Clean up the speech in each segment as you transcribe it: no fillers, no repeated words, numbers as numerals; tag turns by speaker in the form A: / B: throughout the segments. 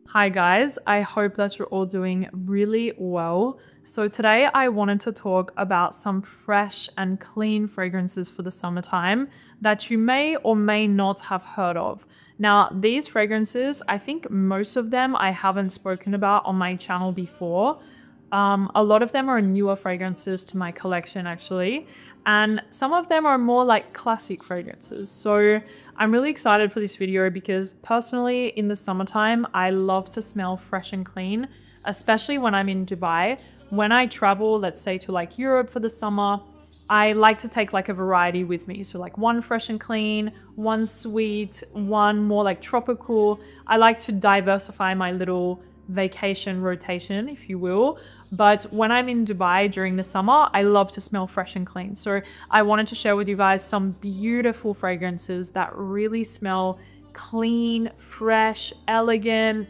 A: Hi guys, I hope that you're all doing really well. So today I wanted to talk about some fresh and clean fragrances for the summertime that you may or may not have heard of. Now, these fragrances, I think most of them I haven't spoken about on my channel before. A lot of them are newer fragrances to my collection actually, and some of them are more like classic fragrances. So I'm really excited for this video because personally in the summertime, I love to smell fresh and clean, especially when I'm in Dubai. When I travel, let's say to like Europe for the summer, I like to take like a variety with me. So like one fresh and clean, one sweet, one more like tropical. I like to diversify my little vacation rotation, if you will. But when I'm in Dubai during the summer, I love to smell fresh and clean. So I wanted to share with you guys some beautiful fragrances that really smell clean, fresh, elegant,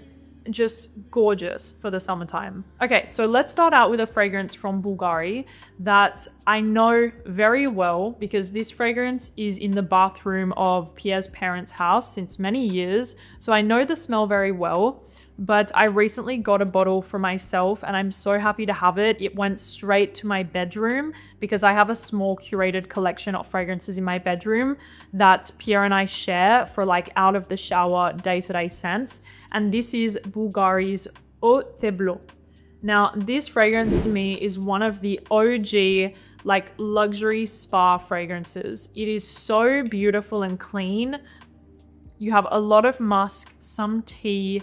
A: just gorgeous for the summertime. Okay, so let's start out with a fragrance from Bulgari that I know very well because this fragrance is in the bathroom of Pierre's parents' house since many years. So I know the smell very well. But I recently got a bottle for myself and I'm so happy to have it. It went straight to my bedroom because I have a small curated collection of fragrances in my bedroom that Pierre and I share for like out of the shower day-to-day scents. And this is Bulgari's Eau de Minthé. Now, this fragrance to me is one of the OG like luxury spa fragrances. It is so beautiful and clean. You have a lot of musk, some tea.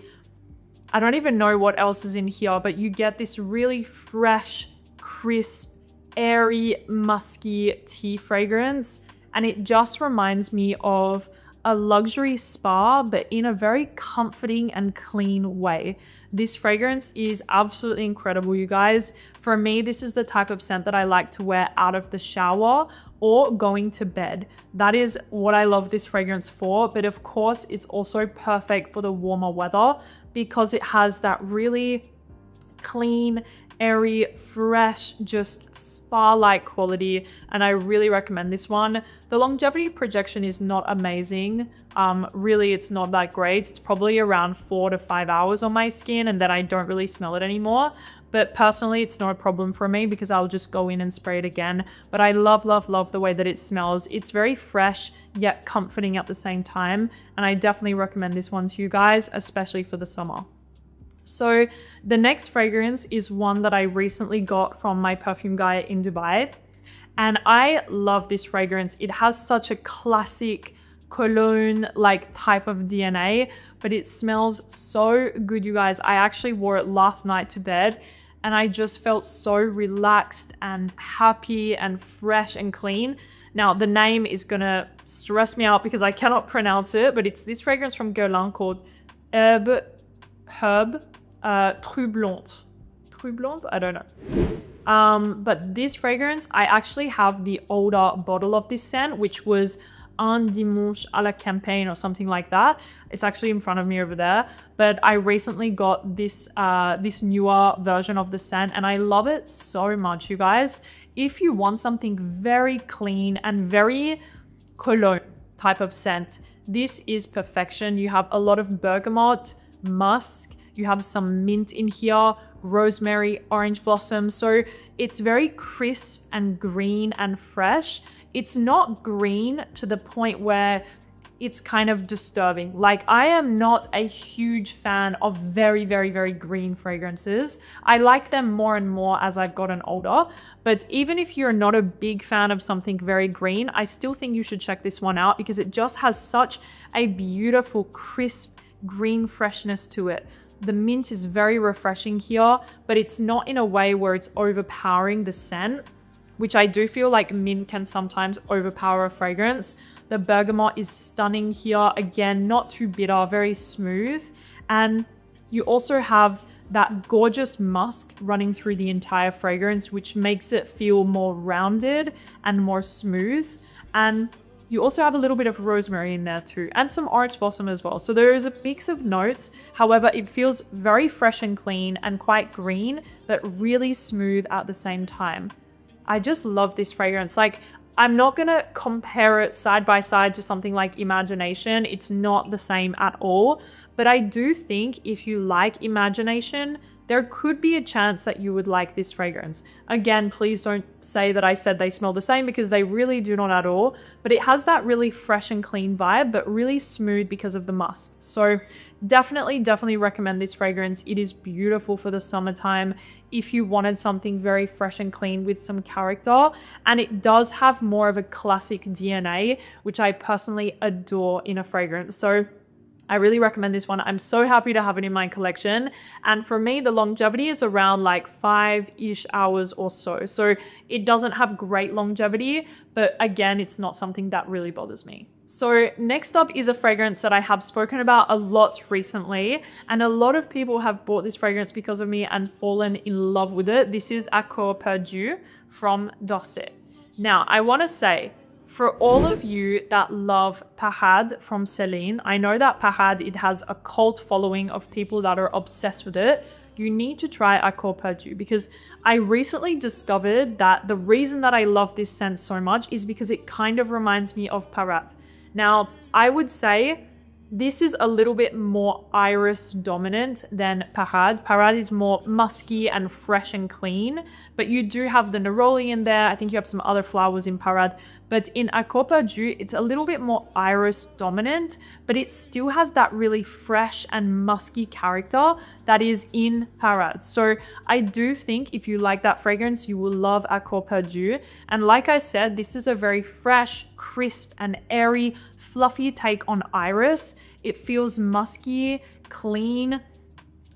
A: I don't even know what else is in here, but you get this really fresh, crisp, airy, musky tea fragrance. And it just reminds me of a luxury spa, but in a very comforting and clean way. This fragrance is absolutely incredible, you guys. For me, this is the type of scent that I like to wear out of the shower or going to bed. That is what I love this fragrance for. But of course, it's also perfect for the warmer weather, because it has that really clean, airy, fresh, just spa-like quality. And I really recommend this one. The longevity projection is not amazing. Really, it's not that great. It's probably around 4 to 5 hours on my skin and then I don't really smell it anymore. But personally, it's not a problem for me because I'll just go in and spray it again. But I love, love, love the way that it smells. It's very fresh, yet comforting at the same time. And I definitely recommend this one to you guys, especially for the summer. So the next fragrance is one that I recently got from my perfume guy in Dubai. And I love this fragrance. It has such a classic cologne-like type of DNA, but it smells so good, you guys. I actually wore it last night to bed and I just felt so relaxed and happy and fresh and clean. Now, the name is gonna stress me out because I cannot pronounce it, but it's this fragrance from Guerlain called Troublantes. Troublantes? I don't know. But this fragrance, I actually have the older bottle of this scent, which was Un Dimanche à la Campagne or something like that. It's actually in front of me over there. But I recently got this this newer version of the scent and I love it so much, you guys. If you want something very clean and very cologne type of scent, this is perfection. You have a lot of bergamot, musk, you have some mint in here, rosemary, orange blossom. So it's very crisp and green and fresh. It's not green to the point where it's kind of disturbing. Like, I am not a huge fan of very, very, very green fragrances. I like them more and more as I've gotten older. But even if you're not a big fan of something very green, I still think you should check this one out because it just has such a beautiful, crisp, green freshness to it. The mint is very refreshing here, but it's not in a way where it's overpowering the scent, which I do feel like mint can sometimes overpower a fragrance. The bergamot is stunning here. Again, not too bitter, very smooth. And you also have that gorgeous musk running through the entire fragrance, which makes it feel more rounded and more smooth. And you also have a little bit of rosemary in there too, and some orange blossom as well. So there is a mix of notes. However, it feels very fresh and clean and quite green, but really smooth at the same time. I just love this fragrance. Like, I'm not gonna compare it side by side to something like Imagination. It's not the same at all. But I do think if you like Imagination, there could be a chance that you would like this fragrance. Again, please don't say that I said they smell the same, because they really do not at all. But it has that really fresh and clean vibe, but really smooth because of the musk. So definitely recommend this fragrance. It is beautiful for the summertime if you wanted something very fresh and clean with some character. And it does have more of a classic DNA, which I personally adore in a fragrance. So I really recommend this one. I'm so happy to have it in my collection. And for me, the longevity is around like 5-ish hours or so. So it doesn't have great longevity, but again, it's not something that really bothers me. So next up is a fragrance that I have spoken about a lot recently, and a lot of people have bought this fragrance because of me and fallen in love with it. This is Perdu from Dorset. Now, I want to say, for all of you that love Parade from Celine, I know that Parade, it has a cult following of people that are obsessed with it. You need to try Perdu, because I recently discovered that the reason that I love this scent so much is because it kind of reminds me of Parade. Now, I would say this is a little bit more iris dominant than Parade. Parade is more musky and fresh and clean, but you do have the neroli in there. I think you have some other flowers in Parade, but in Perdu, it's a little bit more iris dominant, but it still has that really fresh and musky character that is in Parade. So I do think if you like that fragrance, you will love Perdu. And like I said, this is a very fresh, crisp and airy, fluffy take on iris. It feels musky, clean,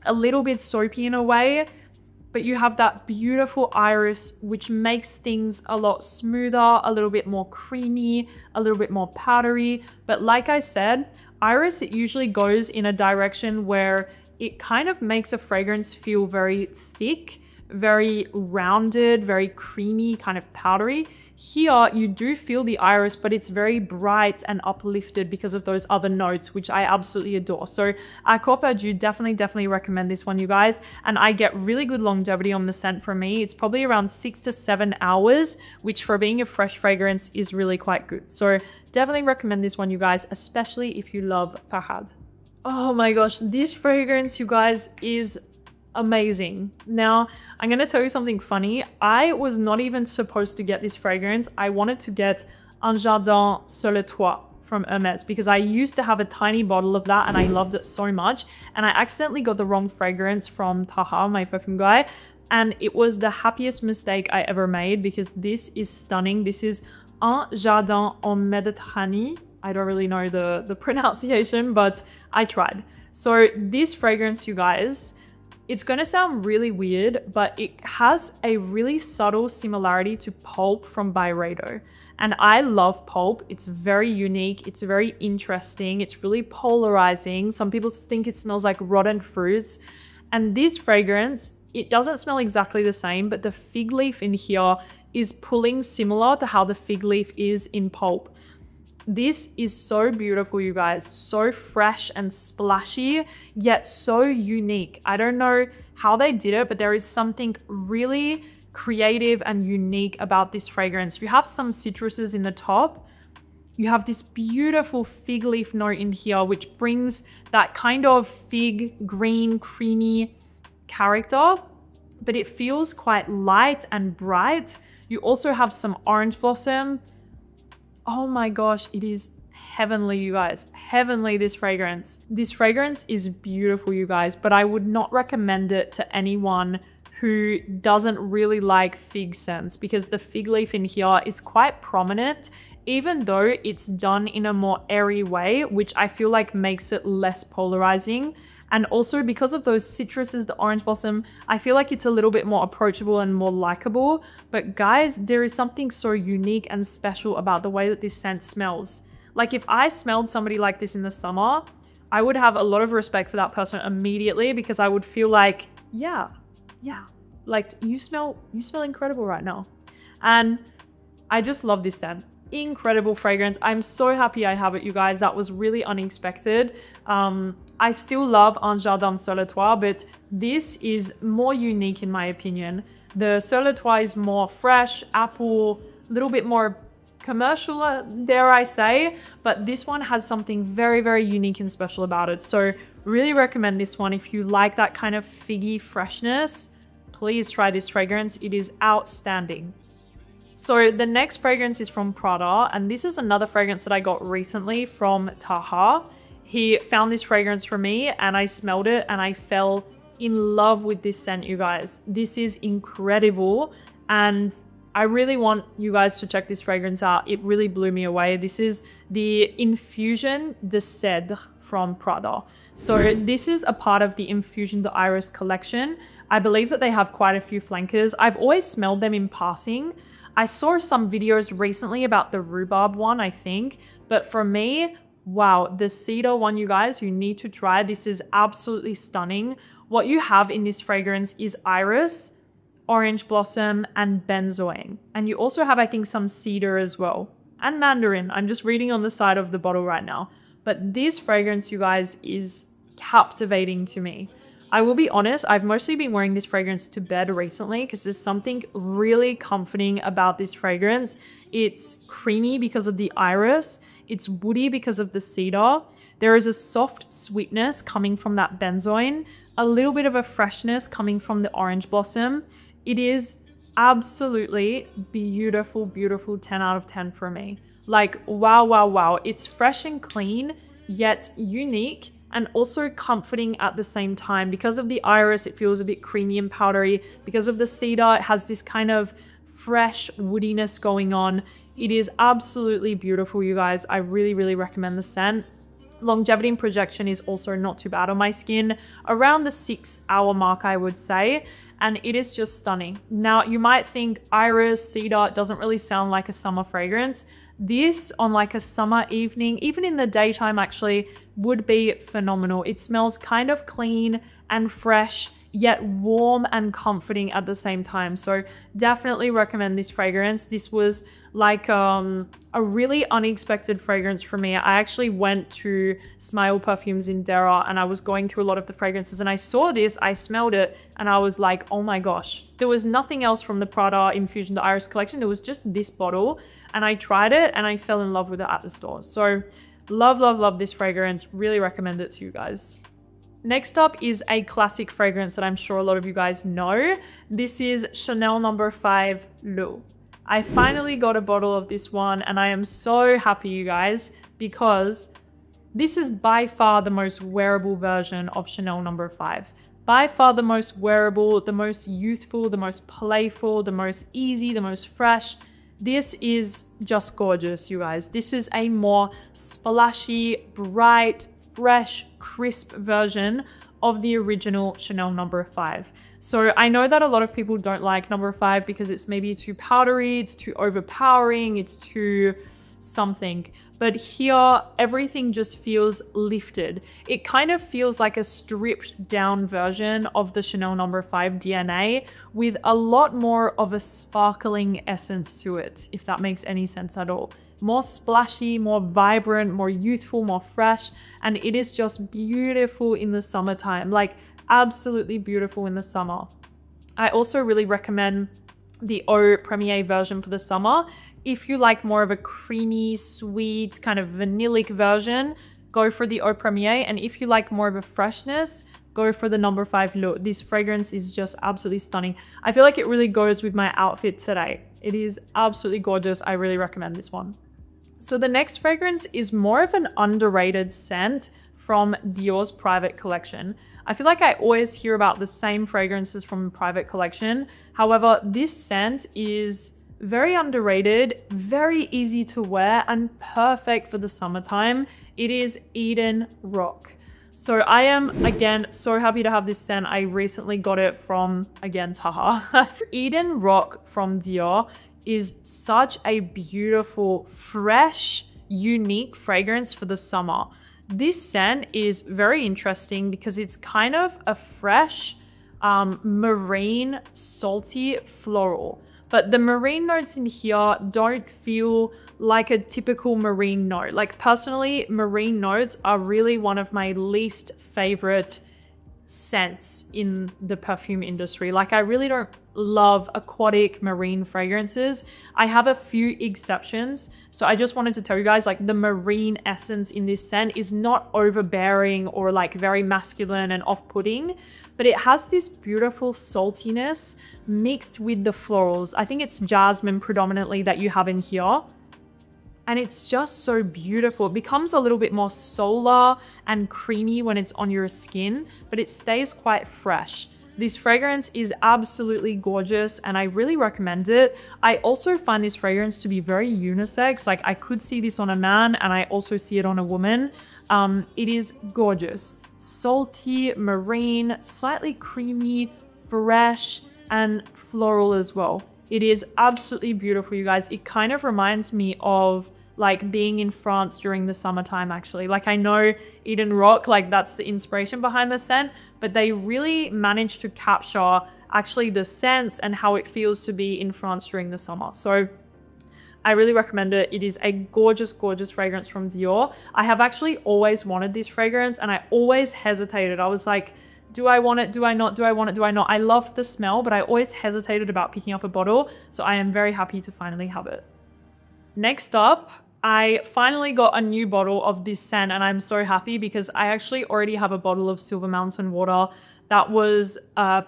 A: a little bit soapy in a way, but you have that beautiful iris, which makes things a lot smoother, a little bit more creamy, a little bit more powdery. But like I said, iris, it usually goes in a direction where it kind of makes a fragrance feel very thick, very rounded, very creamy, kind of powdery. Here, you do feel the iris, but it's very bright and uplifted because of those other notes, which I absolutely adore. So Perdu, definitely recommend this one, you guys. And I get really good longevity on the scent from me. It's probably around 6 to 7 hours, which for being a fresh fragrance is really quite good. So definitely recommend this one, you guys, especially if you love Parade. Oh my gosh, this fragrance, you guys, is amazing. Now, I'm going to tell you something funny. I was not even supposed to get this fragrance. I wanted to get Un Jardin sur le Toit from Hermès, because I used to have a tiny bottle of that and I loved it so much. And I accidentally got the wrong fragrance from Taha, my perfume guy. And it was the happiest mistake I ever made, because this is stunning. This is Un Jardin en Méditerranée. I don't really know the pronunciation, but I tried. So this fragrance, you guys, it's going to sound really weird, but it has a really subtle similarity to Pulp from Byredo. And I love Pulp. It's very unique. It's very interesting. It's really polarizing. Some people think it smells like rotten fruits. And this fragrance, it doesn't smell exactly the same, but the fig leaf in here is pulling similar to how the fig leaf is in Pulp. This is so beautiful, you guys. So fresh and splashy, yet so unique. I don't know how they did it, but there is something really creative and unique about this fragrance. You have some citruses in the top. You have this beautiful fig leaf note in here, which brings that kind of fig, green, creamy character, but it feels quite light and bright. You also have some orange blossom. Oh my gosh, it is heavenly, you guys. Heavenly, this fragrance. This fragrance is beautiful, you guys, but I would not recommend it to anyone who doesn't really like fig scents, because the fig leaf in here is quite prominent, even though it's done in a more airy way, which I feel like makes it less polarizing. And also because of those citruses, the orange blossom, I feel like it's a little bit more approachable and more likable. But guys, there is something so unique and special about the way that this scent smells. Like if I smelled somebody like this in the summer, I would have a lot of respect for that person immediately, because I would feel like, yeah, like you smell incredible right now. And I just love this scent. Incredible fragrance. I'm so happy I have it, you guys. That was really unexpected. I still love Un Jardin sur le Toit, but this is more unique in my opinion. The sur le Toit is more fresh, apple, a little bit more commercial, dare I say, but this one has something very, very unique and special about it. So really recommend this one. If you like that kind of figgy freshness, please try this fragrance. It is outstanding. So the next fragrance is from Prada, and this is another fragrance that I got recently from Taha. He found this fragrance for me and I smelled it and I fell in love with this scent, you guys. This is incredible and I really want you guys to check this fragrance out. It really blew me away. This is the Infusion de Cèdre from Prada. So this is a part of the Infusion de Iris collection. I believe that they have quite a few flankers. I've always smelled them in passing. I saw some videos recently about the rhubarb one, I think. But for me, wow, the cedar one, you guys, you need to try. This is absolutely stunning. What you have in this fragrance is iris, orange blossom, and benzoin. And you also have, I think, some cedar as well. And mandarin. I'm just reading on the side of the bottle right now. But this fragrance, you guys, is captivating to me. I will be honest, I've mostly been wearing this fragrance to bed recently because there's something really comforting about this fragrance. It's creamy because of the iris. It's woody because of the cedar. There is a soft sweetness coming from that benzoin. A little bit of a freshness coming from the orange blossom. It is absolutely beautiful, beautiful 10 out of 10 for me. Like, wow, wow, wow. It's fresh and clean, yet unique and also comforting at the same time. Because of the iris, it feels a bit creamy and powdery. Because of the cedar, it has this kind of fresh woodiness going on. It is absolutely beautiful, you guys. I really, really recommend the scent. Longevity and projection is also not too bad on my skin. Around the 6-hour mark, I would say. And it is just stunning. Now, you might think iris, cedar doesn't really sound like a summer fragrance. This on like a summer evening, even in the daytime actually, would be phenomenal. It smells kind of clean and fresh, yet warm and comforting at the same time. So definitely recommend this fragrance. This was like a really unexpected fragrance for me. I actually went to Smile Perfumes in Dera and I was going through a lot of the fragrances and I saw this, I smelled it and I was like, oh my gosh. There was nothing else from the Prada Infusion de Iris collection. There was just this bottle and I tried it and I fell in love with it at the store. So love, love, love this fragrance. Really recommend it to you guys. Next up is a classic fragrance that I'm sure a lot of you guys know. This is Chanel No. 5 L'Eau. I finally got a bottle of this one and I am so happy, you guys, because this is by far the most wearable version of Chanel No. 5. By far the most wearable, the most youthful, the most playful, the most easy, the most fresh. This is just gorgeous, you guys. This is a more splashy, bright, fresh, crisp version of the original Chanel No. 5. So I know that a lot of people don't like No. 5 because it's maybe too powdery, it's too overpowering, it's too something. But here, everything just feels lifted. It kind of feels like a stripped down version of the Chanel No. 5 DNA with a lot more of a sparkling essence to it, if that makes any sense at all. More splashy, more vibrant, more youthful, more fresh, and it is just beautiful in the summertime, like absolutely beautiful in the summer. I also really recommend the Eau Premiere version for the summer. If you like more of a creamy, sweet, kind of vanillic version, go for the Eau Premiere, and if you like more of a freshness, go for the No. 5 L'Eau. This fragrance is just absolutely stunning. I feel like it really goes with my outfit today. It is absolutely gorgeous. I really recommend this one. So the next fragrance is more of an underrated scent from Dior's private collection. I feel like I always hear about the same fragrances from private collection. However, this scent is very underrated, very easy to wear, and perfect for the summertime. It is Eden-Roc. So I am, again, so happy to have this scent. I recently got it from, again, Taha. Eden-Roc from Dior is such a beautiful, fresh, unique fragrance for the summer. This scent is very interesting because it's kind of a fresh, marine, salty floral. But the marine notes in here don't feel like a typical marine note. Like personally, marine notes are really one of my least favorite scents in the perfume industry. Like, I really don't love aquatic marine fragrances. I have a few exceptions. So I just wanted to tell you guys, like, the marine essence in this scent is not overbearing or like very masculine and off-putting, but it has this beautiful saltiness mixed with the florals. I think it's jasmine predominantly that you have in here. And it's just so beautiful. It becomes a little bit more solar and creamy when it's on your skin, but it stays quite fresh. This fragrance is absolutely gorgeous and I really recommend it. I also find this fragrance to be very unisex. Like, I could see this on a man and I also see it on a woman. It is gorgeous. Salty, marine, slightly creamy, fresh, and floral as well. It is absolutely beautiful, you guys. It kind of reminds me of like being in France during the summertime, actually. Like, I know Eden-Roc, like that's the inspiration behind the scent, but they really managed to capture actually the scents and how it feels to be in France during the summer. So I really recommend it. It is a gorgeous, gorgeous fragrance from Dior. I have actually always wanted this fragrance and I always hesitated. I was like, do I want it? Do I not? Do I want it? Do I not? I love the smell, but I always hesitated about picking up a bottle. So I am very happy to finally have it. Next up, I finally got a new bottle of this scent and I'm so happy because I actually already have a bottle of Silver Mountain water that was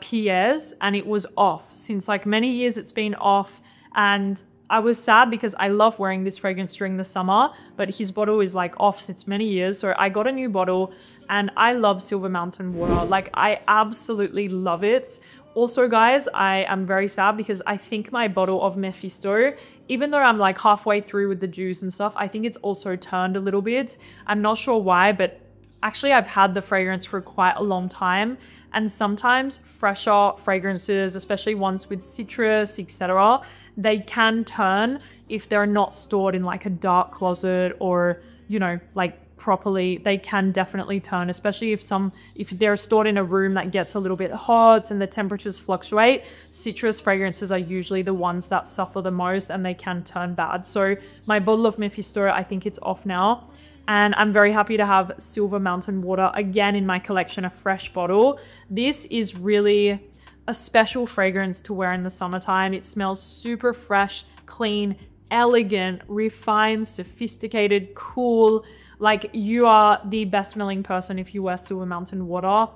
A: Pierre's and it was off. Since like many years it's been off, and I was sad because I love wearing this fragrance during the summer, but his bottle is like off since many years. So I got a new bottle and I love Silver Mountain water. Like, I absolutely love it. Also, guys, I am very sad because I think my bottle of Mephisto, even though I'm like halfway through with the juice and stuff, I think it's also turned a little bit. I'm not sure why, but actually I've had the fragrance for quite a long time. And sometimes fresher fragrances, especially ones with citrus, etc., they can turn if they're not stored in like a dark closet or, you know, like properly. They can definitely turn, especially if they're stored in a room that gets a little bit hot and the temperatures fluctuate. Citrus fragrances are usually the ones that suffer the most and they can turn bad. So my bottle of Mephisto, I think it's off now. And I'm very happy to have Silver Mountain water again in my collection, a fresh bottle. This is really a special fragrance to wear in the summertime. It smells super fresh, clean, elegant, refined, sophisticated, cool. Like, you are the best smelling person if you wear Silver Mountain water.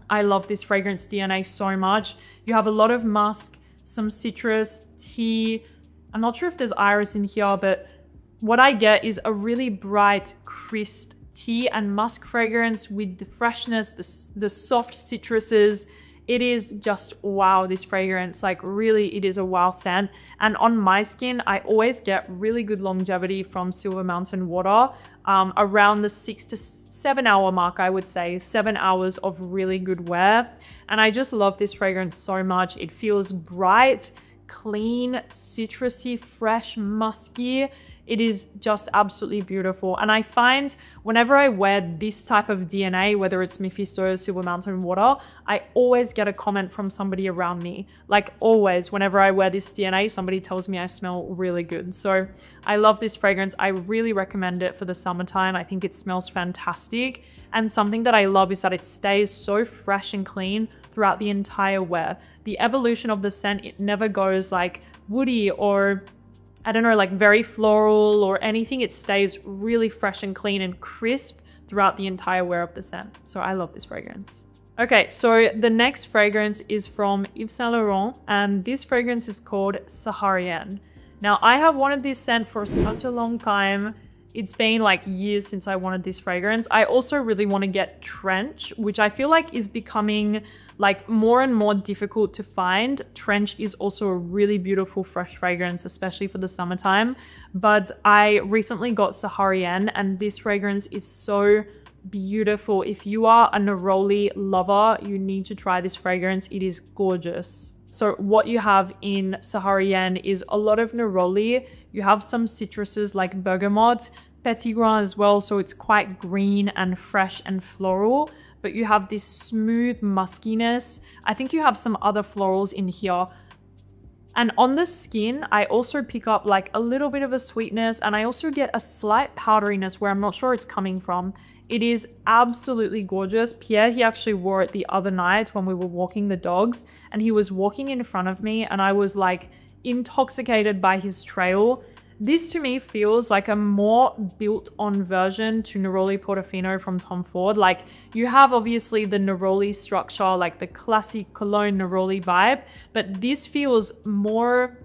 A: I love this fragrance DNA so much. You have a lot of musk, some citrus, tea. I'm not sure if there's iris in here, but what I get is a really bright, crisp tea and musk fragrance with the freshness, the soft citruses. It is just wow, this fragrance. Like, really, it is a wow scent. And on my skin, I always get really good longevity from Silver Mountain water. Around the 6 to 7 hour mark, I would say. 7 hours of really good wear. And I just love this fragrance so much. It feels bright, clean, citrusy, fresh, musky. It is just absolutely beautiful. And I find whenever I wear this type of DNA, whether it's Mephisto or Silver Mountain water, I always get a comment from somebody around me. Like, always, whenever I wear this DNA, somebody tells me I smell really good. So I love this fragrance. I really recommend it for the summertime. I think it smells fantastic. And something that I love is that it stays so fresh and clean throughout the entire wear. The evolution of the scent, it never goes like woody or, I don't know, like very floral or anything. It stays really fresh and clean and crisp throughout the entire wear of the scent. So I love this fragrance. Okay, so the next fragrance is from Yves Saint Laurent, and this fragrance is called Saharienne. Now, I have wanted this scent for such a long time. It's been like years since I wanted this fragrance. I also really want to get Trench, which I feel like is becoming like more and more difficult to find. Trench is also a really beautiful fresh fragrance, especially for the summertime. But I recently got Saharienne, and this fragrance is so beautiful. If you are a neroli lover, you need to try this fragrance. It is gorgeous. So what you have in Saharienne is a lot of neroli. You have some citruses like bergamot, petit grain as well, so it's quite green and fresh and floral. But you have this smooth muskiness. I think you have some other florals in here. And on the skin, I also pick up like a little bit of a sweetness, and I also get a slight powderiness where I'm not sure it's coming from. It is absolutely gorgeous. Pierre, he actually wore it the other night when we were walking the dogs, and he was walking in front of me and I was like intoxicated by his trail. This to me feels like a more built on version to Neroli Portofino from Tom Ford. Like you have obviously the Neroli structure, like the classic Cologne Neroli vibe, but this feels more,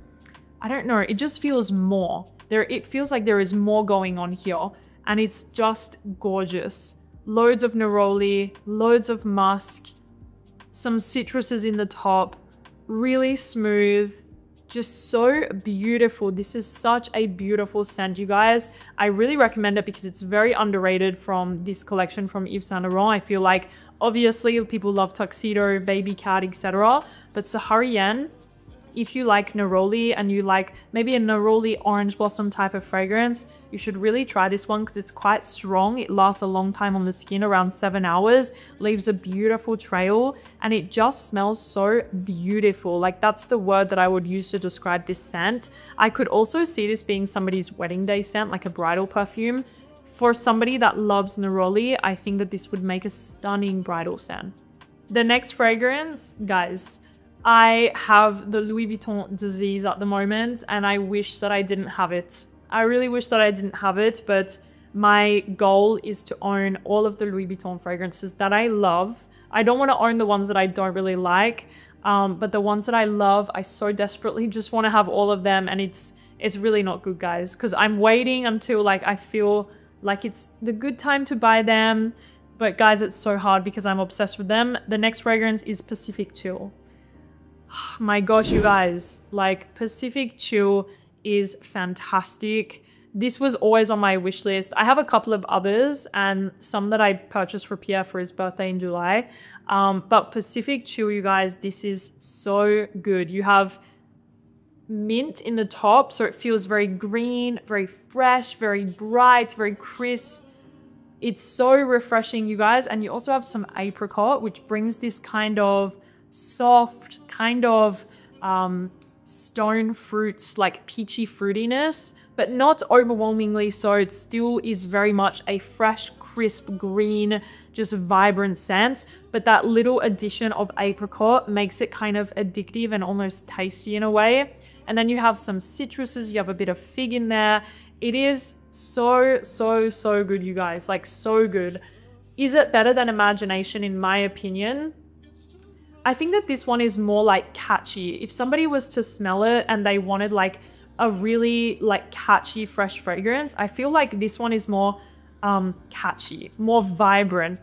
A: I don't know, it just feels more. It feels like there is more going on here, and it's just gorgeous. Loads of Neroli, loads of musk, some citruses in the top, really smooth. Just so beautiful. This is such a beautiful scent, you guys. I really recommend it because it's very underrated from this collection from Yves Saint Laurent. I feel like obviously people love Tuxedo, Baby Cat, etc. But Saharienne, if you like neroli and you like maybe a neroli orange blossom type of fragrance, you should really try this one because it's quite strong. It lasts a long time on the skin, around 7 hours, leaves a beautiful trail, and it just smells so beautiful. Like that's the word that I would use to describe this scent. I could also see this being somebody's wedding day scent, like a bridal perfume. For somebody that loves neroli, I think that this would make a stunning bridal scent. The next fragrance, guys, I have the Louis Vuitton disease at the moment, and I wish that I didn't have it. I really wish that I didn't have it, but my goal is to own all of the Louis Vuitton fragrances that I love. I don't want to own the ones that I don't really like, but the ones that I love, I so desperately just want to have all of them, and it's really not good, guys, because I'm waiting until like I feel like it's the good time to buy them, but guys, it's so hard because I'm obsessed with them. The next fragrance is Pacific Chill. My gosh, you guys, like Pacific Chill is fantastic. This was always on my wish list. I have a couple of others and some that I purchased for Pierre for his birthday in July. But Pacific Chill, you guys, this is so good. You have mint in the top, so it feels very green, very fresh, very bright, very crisp. It's so refreshing, you guys. And you also have some apricot, which brings this kind of soft, kind of stone fruits, like peachy fruitiness, but not overwhelmingly so. It still is very much a fresh, crisp, green, just vibrant scent, but that little addition of apricot makes it kind of addictive and almost tasty in a way. And then you have some citruses, you have a bit of fig in there. It is so good, you guys, like so good. Is it better than Imagination? In my opinion, I think that this one is more like catchy. If somebody was to smell it and they wanted like a really like catchy fresh fragrance, I feel like this one is more catchy, more vibrant.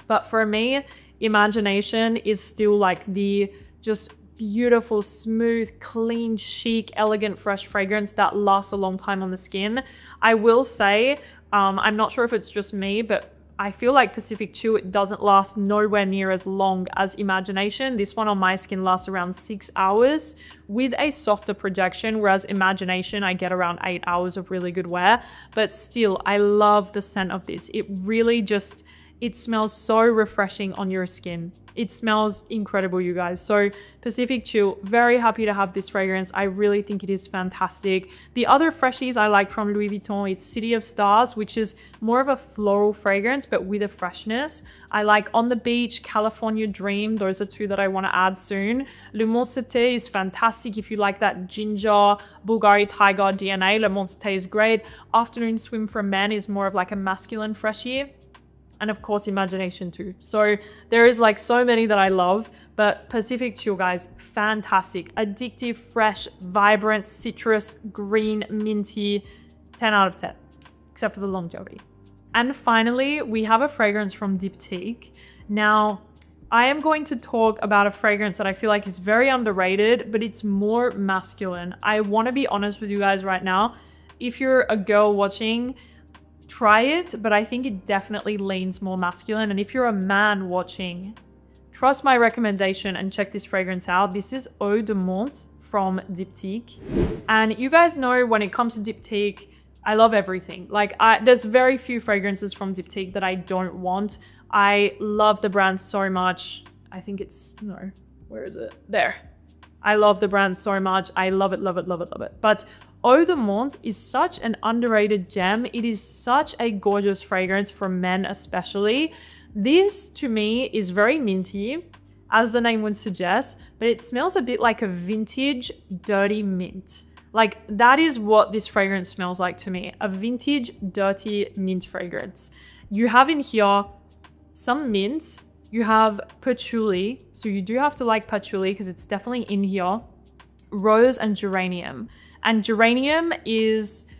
A: But for me, Imagination is still like the just beautiful, smooth, clean, chic, elegant, fresh fragrance that lasts a long time on the skin. I will say, I'm not sure if it's just me, but I feel like Pacific Chill, it doesn't last nowhere near as long as Imagination. This one on my skin lasts around 6 hours with a softer projection, whereas Imagination, I get around 8 hours of really good wear. But still, I love the scent of this. It really just, it smells so refreshing on your skin. It smells incredible, you guys. So Pacific Chill, very happy to have this fragrance. I really think it is fantastic. The other freshies I like from Louis Vuitton, it's City of Stars, which is more of a floral fragrance, but with a freshness. I like On the Beach, California Dream. Those are two that I want to add soon. Le Mont Cité is fantastic if you like that ginger, Bulgari Tiger DNA. Le Mont Cité is great. Afternoon Swim for Men is more of like a masculine freshie. And of course, Imagination too. So there is like so many that I love, but Pacific Chill, guys, fantastic. Addictive, fresh, vibrant, citrus, green, minty, 10 out of 10, except for the longevity. And finally, we have a fragrance from Diptyque. Now, I am going to talk about a fragrance that I feel like is very underrated, but it's more masculine. I want to be honest with you guys right now. If you're a girl watching, try it, but I think it definitely leans more masculine. And if you're a man watching, trust my recommendation and check this fragrance out. This is Eau de Minthé from Diptyque. And you guys know when it comes to Diptyque, I love everything. Like there's very few fragrances from Diptyque that I don't want. I love the brand so much. I think it's, no, where is it? There. I love the brand so much. I love it, love it, love it, love it. But Eau de Minthé is such an underrated gem. It is such a gorgeous fragrance for men especially. This to me is very minty, as the name would suggest, but it smells a bit like a vintage dirty mint. Like that is what this fragrance smells like to me, a vintage dirty mint fragrance. You have in here some mints, you have patchouli, so you do have to like patchouli because it's definitely in here, rose and geranium. And geranium is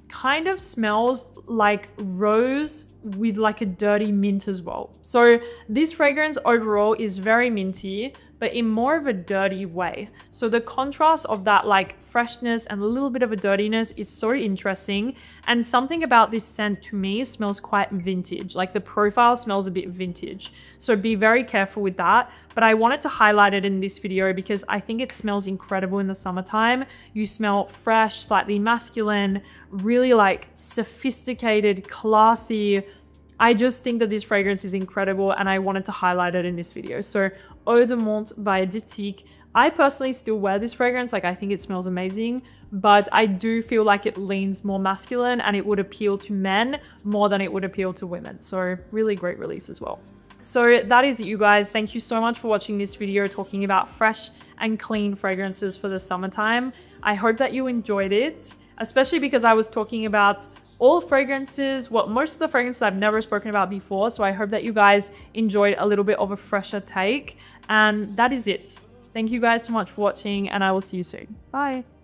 A: kind of smells like rose with like a dirty mint as well. So this fragrance overall is very minty, but in more of a dirty way. So the contrast of that like freshness and a little bit of a dirtiness is so interesting. And something about this scent to me smells quite vintage. Like the profile smells a bit vintage. So be very careful with that. But I wanted to highlight it in this video because I think it smells incredible in the summertime. You smell fresh, slightly masculine, really like sophisticated, classy. I just think that this fragrance is incredible and I wanted to highlight it in this video. So Eau de Minthé by Diptyque. I personally still wear this fragrance. Like I think it smells amazing, but I do feel like it leans more masculine and it would appeal to men more than it would appeal to women. So really great release as well. So that is it, you guys. Thank you so much for watching this video talking about fresh and clean fragrances for the summertime. I hope that you enjoyed it, especially because I was talking about all fragrances, well, most of the fragrances I've never spoken about before. So I hope that you guys enjoyed a little bit of a fresher take. And that is it. Thank you guys so much for watching and I will see you soon. Bye.